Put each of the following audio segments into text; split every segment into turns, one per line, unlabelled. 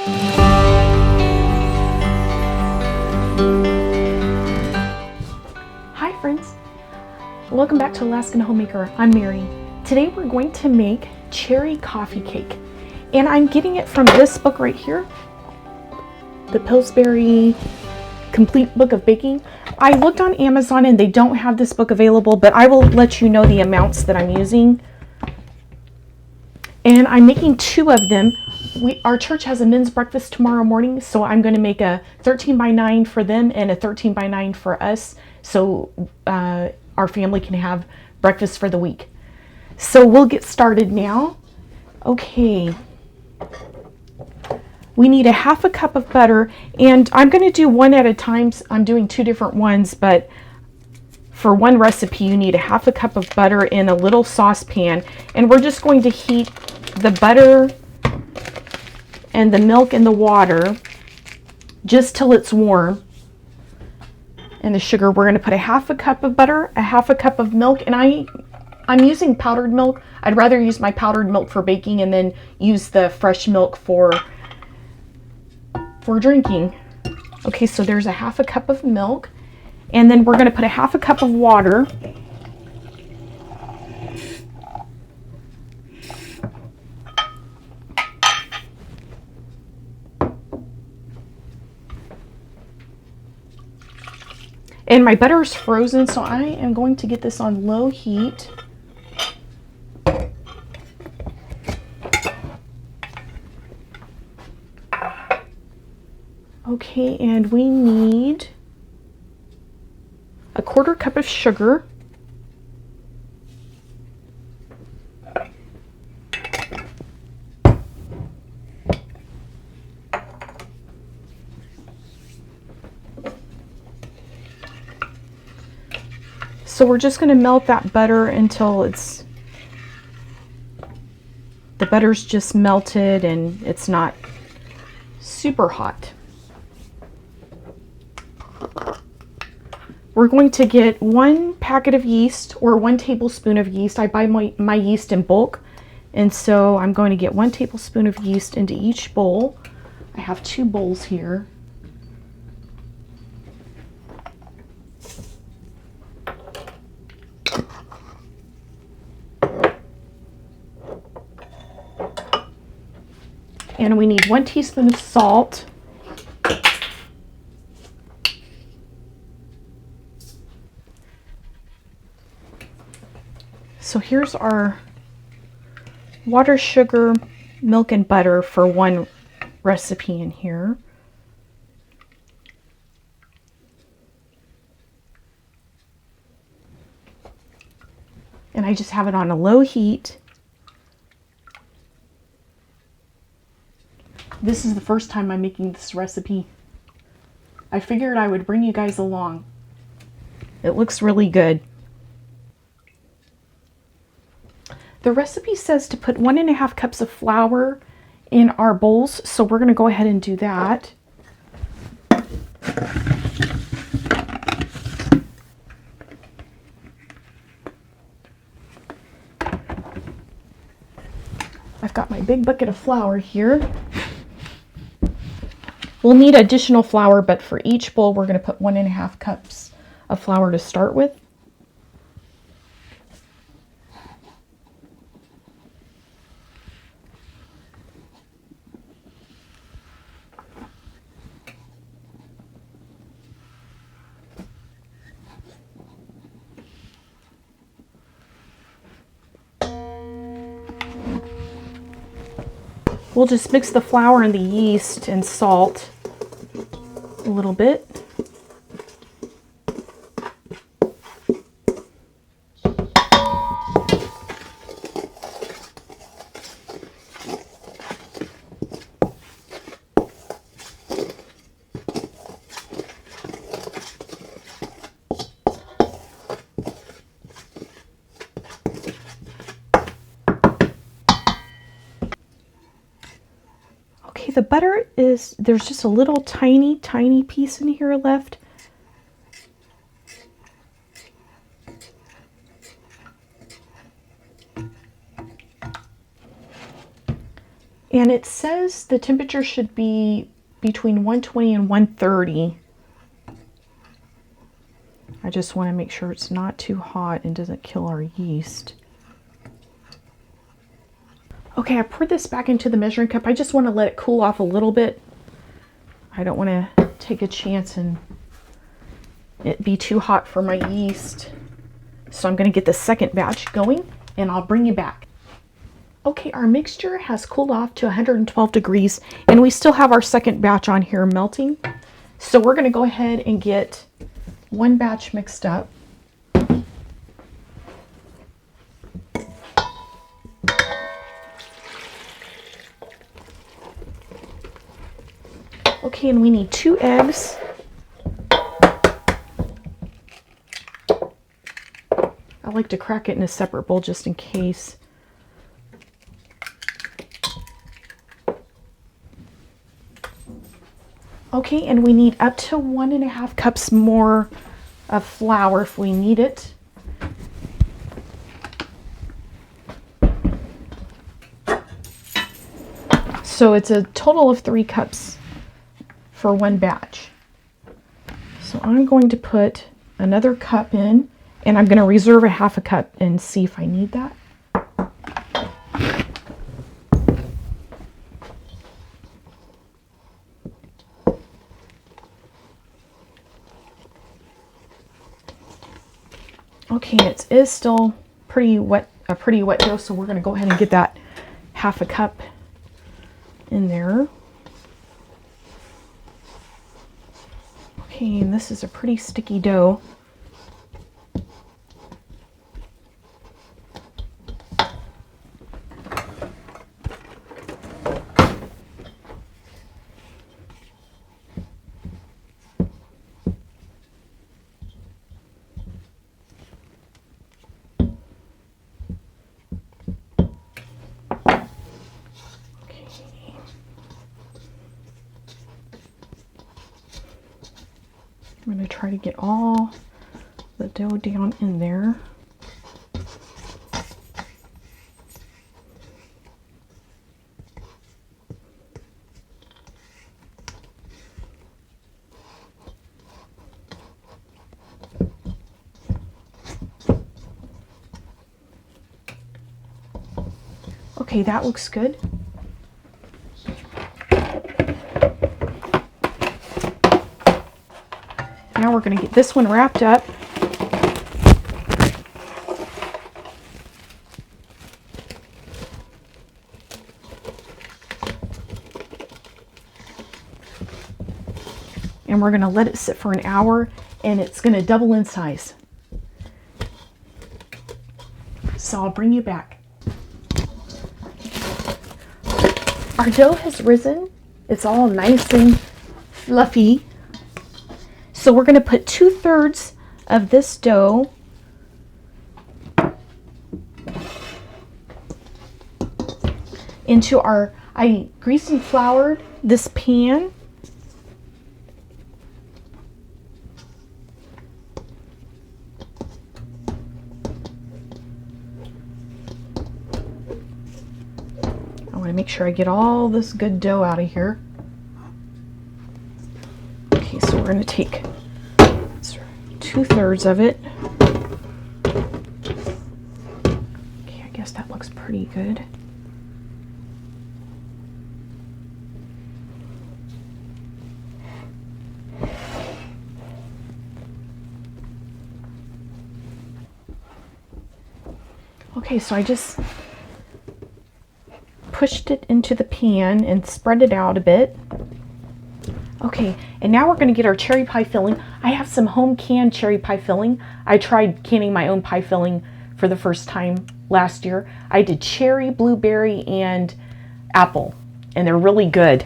Hi friends, welcome back to Alaskan Homemaker. I'm Mary. Today we're going to make cherry coffee cake, and I'm getting it from this book right here, the Pillsbury Complete Book of Baking. I looked on Amazon and they don't have this book available, but I will let you know the amounts that I'm using. And I'm making 2 of them. Our church has a men's breakfast tomorrow morning, so I'm going to make a 13 by 9 for them and a 13 by 9 for us, so our family can have breakfast for the week. So we'll get started now. Okay. We need a 1/2 cup of butter, and I'm going to do one at a time. I'm doing 2 different ones, but for one recipe you need a 1/2 cup of butter in a little saucepan, and we're just going to heat the butter and the milk and the water just till it's warm. And the sugar, we're going to put a 1/2 cup of butter, a 1/2 cup of milk, and I'm using powdered milk. I'd rather use my powdered milk for baking and then use the fresh milk for drinking. Okay, so there's a 1/2 cup of milk, and then we're going to put a 1/2 cup of water. And my butter is frozen, so I am going to get this on low heat. Okay, and we need a 1/4 cup of sugar. So we're just going to melt that butter until the butter's just melted and it's not super hot. We're going to get 1 packet of yeast, or 1 tablespoon of yeast. I buy my yeast in bulk, and so I'm going to get 1 tablespoon of yeast into each bowl. I have 2 bowls here. And we need 1 teaspoon of salt. So here's our water, sugar, milk, and butter for one recipe in here. And I just have it on a low heat. This is the first time I'm making this recipe. I figured I would bring you guys along. It looks really good. The recipe says to put 1½ cups of flour in our bowls, so we're going to go ahead and do that. I've got my big bucket of flour here. We'll need additional flour, but for each bowl we're going to put 1½ cups of flour to start with. We'll just mix the flour and the yeast and salt a little bit. The butter there's just a little tiny piece in here left. And it says the temperature should be between 120 and 130. I just want to make sure it's not too hot and doesn't kill our yeast. Okay, I poured this back into the measuring cup. I just want to let it cool off a little bit. I don't want to take a chance and it be too hot for my yeast. So I'm going to get the second batch going and I'll bring you back. Okay, our mixture has cooled off to 112 degrees and we still have our second batch on here melting. So we're going to go ahead and get one batch mixed up. Okay, and we need 2 eggs. I like to crack it in a separate bowl just in case. Okay, and we need up to 1.5 cups more of flour if we need it. So it's a total of 3 cups for one batch. So I'm going to put another cup in and I'm going to reserve a 1/2 cup and see if I need that. Okay, it is still pretty wet, a pretty wet dough, so we're going to go ahead and get that 1/2 cup in there. Okay, and this is a pretty sticky dough. I'm going to try to get all the dough down in there. Okay, that looks good. Now we're going to get this one wrapped up. And we're going to let it sit for an hour and it's going to double in size. So I'll bring you back. Our dough has risen. It's all nice and fluffy. So we're going to put 2/3 of this dough into I greased and floured this pan. I want to make sure I get all this good dough out of here. Okay, so we're going to take 2/3 of it. Okay, I guess that looks pretty good. Okay, so I just pushed it into the pan and spread it out a bit. Okay, and now we're going to get our cherry pie filling. I have some home canned cherry pie filling. I tried canning my own pie filling for the first time last year. I did cherry, blueberry, and apple, and they're really good.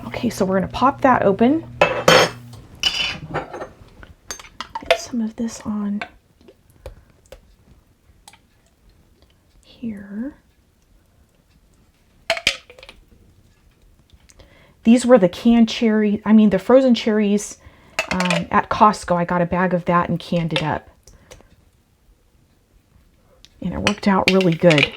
Okay, so we're going to pop that open. Get some of this on here. These were the canned cherry, the frozen cherries at Costco. I got a bag of that and canned it up. And it worked out really good.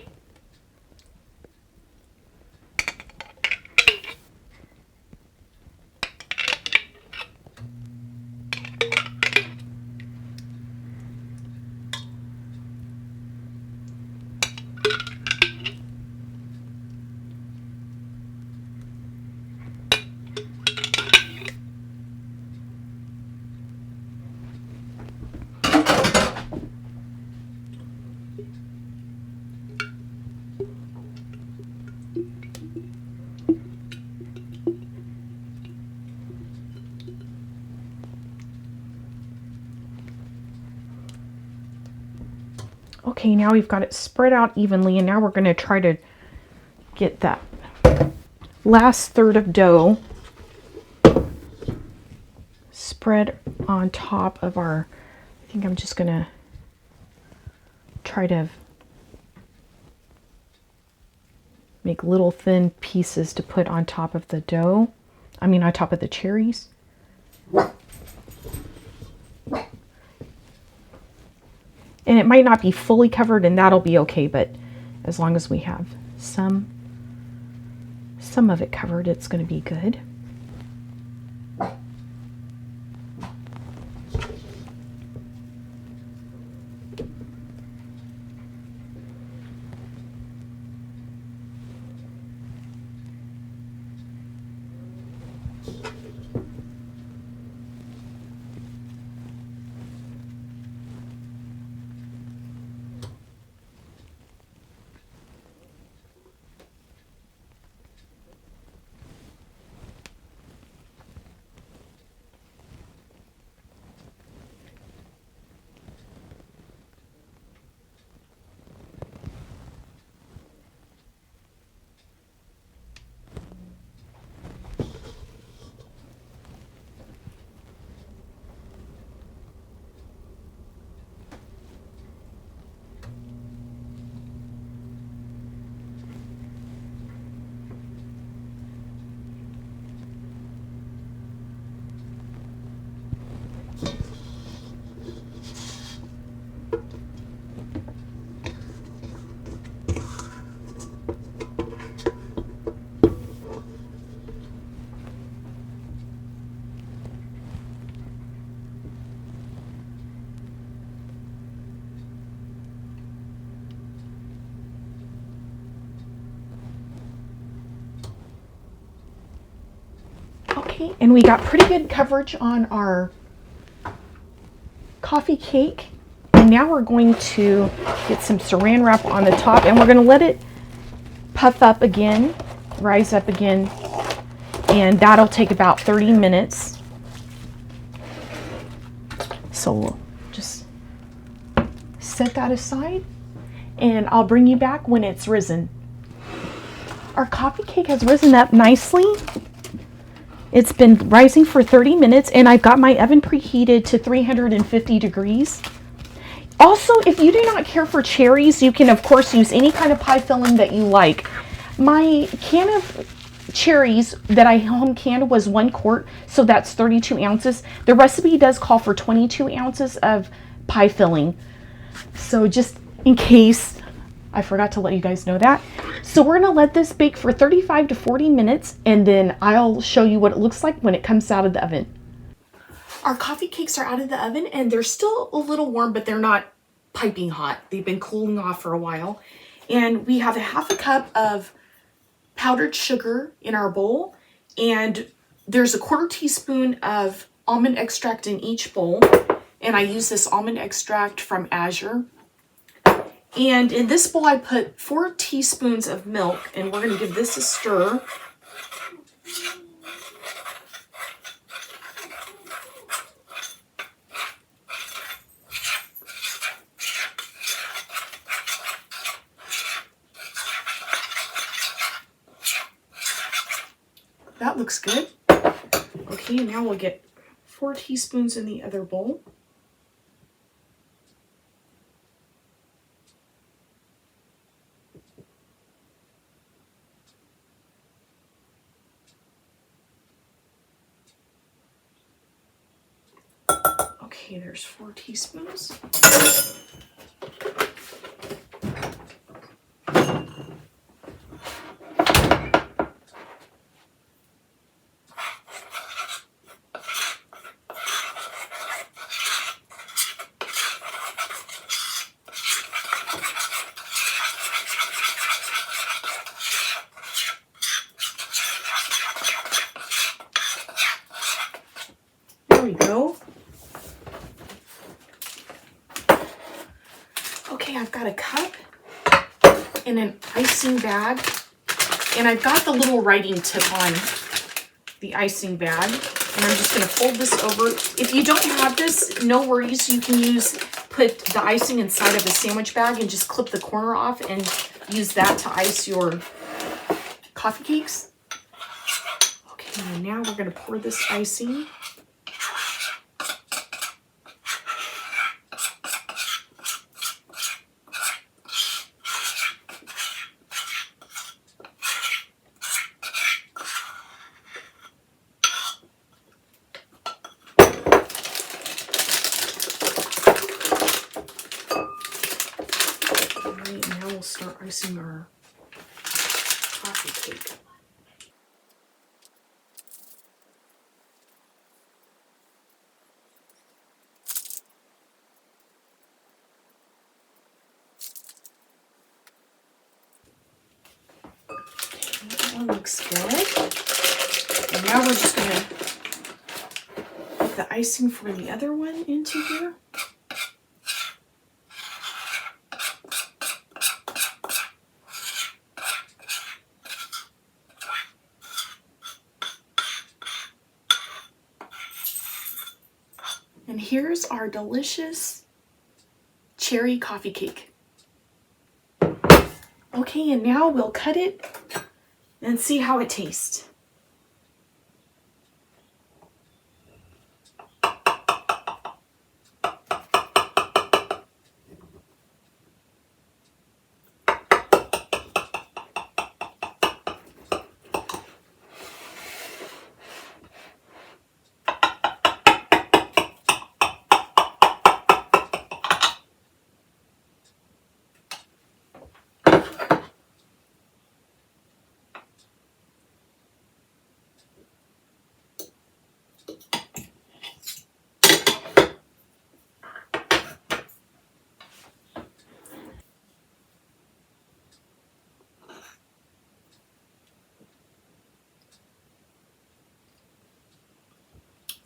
Okay, now we've got it spread out evenly, and now we're going to try to get that last third of dough spread on top of our, I think I'm just going to try to make little thin pieces to put on top of the dough. I mean, on top of the cherries. And it might not be fully covered, and that'll be okay, but as long as we have some of it covered, it's going to be good. Okay, and we got pretty good coverage on our coffee cake. And now we're going to get some saran wrap on the top, and we're going to let it puff up again, rise up again, and that'll take about 30 minutes. So we'll just set that aside, and I'll bring you back when it's risen. Our coffee cake has risen up nicely. It's been rising for 30 minutes, and I've got my oven preheated to 350 degrees. Also, if you do not care for cherries, you can of course use any kind of pie filling that you like. My can of cherries that I home canned was 1 quart, so that's 32 ounces. The recipe does call for 22 ounces of pie filling. So just in case I forgot to let you guys know that. So we're gonna let this bake for 35 to 40 minutes, and then I'll show you what it looks like when it comes out of the oven. Our coffee cakes are out of the oven, and they're still a little warm, but they're not piping hot. They've been cooling off for a while. And we have a 1/2 cup of powdered sugar in our bowl, and there's a 1/4 teaspoon of almond extract in each bowl. And I use this almond extract from Azure. And in this bowl, I put 4 teaspoons of milk, and we're going to give this a stir. That looks good. Okay, now we'll get 4 teaspoons in the other bowl. Okay, there's 4 teaspoons. There we go. Okay, I've got a cup and an icing bag, and I've got the little writing tip on the icing bag, and I'm just going to fold this over. If you don't have this, no worries, you can use put the icing inside of a sandwich bag and just clip the corner off and use that to ice your coffee cakes. Okay, and now we're going to pour this icing. Now we'll start icing our coffee cake. Okay, that one looks good. And now we're just going to put the icing for the other one into here. And here's our delicious cherry coffee cake. Okay, and now we'll cut it and see how it tastes.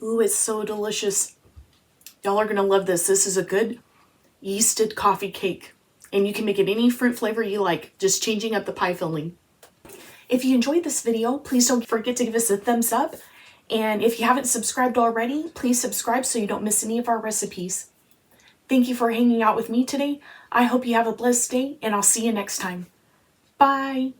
Ooh, it's so delicious. Y'all are going to love this. This is a good yeasted coffee cake. And you can make it any fruit flavor you like, just changing up the pie filling. If you enjoyed this video, please don't forget to give us a thumbs up. And if you haven't subscribed already, please subscribe so you don't miss any of our recipes. Thank you for hanging out with me today. I hope you have a blessed day, and I'll see you next time. Bye.